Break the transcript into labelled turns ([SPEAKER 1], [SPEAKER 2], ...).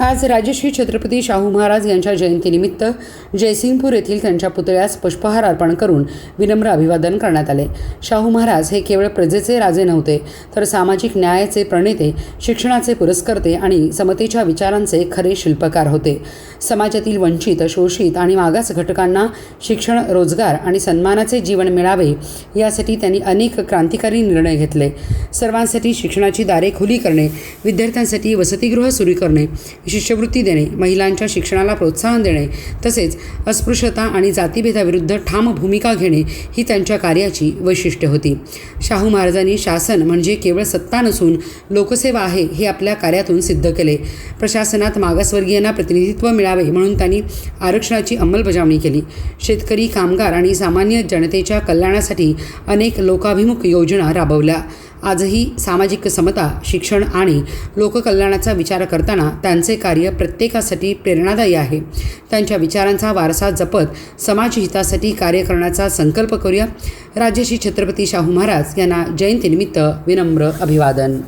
[SPEAKER 1] आज राजश्री छत्रपती शाहू महाराज यांच्या जयंतीनिमित्त जयसिंगपूर येथील त्यांच्या पुतळ्यास पुष्पहार अर्पण करून विनम्र अभिवादन करण्यात आले। शाहू महाराज हे केवळ प्रजेचे राजे नव्हते, तर सामाजिक न्यायाचे प्रणेते, शिक्षणाचे पुरस्कर्ते आणि समतेच्या विचारांचे खरे शिल्पकार होते। समाजातील वंचित, शोषित आणि मागास घटकांना शिक्षण, रोजगार आणि सन्मानाचे जीवन मिळावे यासाठी त्यांनी अनेक क्रांतिकारी निर्णय घेतले। सर्वांसाठी शिक्षणाची दारे खुली करणे, विद्यार्थ्यांसाठी वसतिगृह सुरू करणे, शिष्यवृत्ती देणे, महिलांच्या शिक्षणाला प्रोत्साहन देणे तसेच अस्पृश्यता आणि जातीभेदाविरुद्ध ठाम भूमिका घेणे ही त्यांच्या कार्याची वैशिष्ट्ये होती। शाहू महाराजांनी शासन म्हणजे केवळ सत्ता नसून लोकसेवा आहे हे आपल्या कार्यातून सिद्ध केले। प्रशासनात मागासवर्गीयांना प्रतिनिधित्व मिळावे म्हणून त्यांनी आरक्षणाची अंमलबजावणी केली। शेतकरी, कामगार आणि सामान्य जनतेच्या कल्याणासाठी अनेक लोकाभिमुख योजना राबवल्या। आजही सामाजिक समता, शिक्षण आणि लोककल्याणाचा विचार करताना त्यांचे कार्य प्रत्येकासाठी प्रेरणादायी आहे। त्यांच्या विचारांचा वारसा जपत समाजहितासाठी कार्य करण्याचा संकल्प करूया। राजश्री छत्रपती शाहू महाराज यांना जयंतीनिमित्त विनम्र अभिवादन।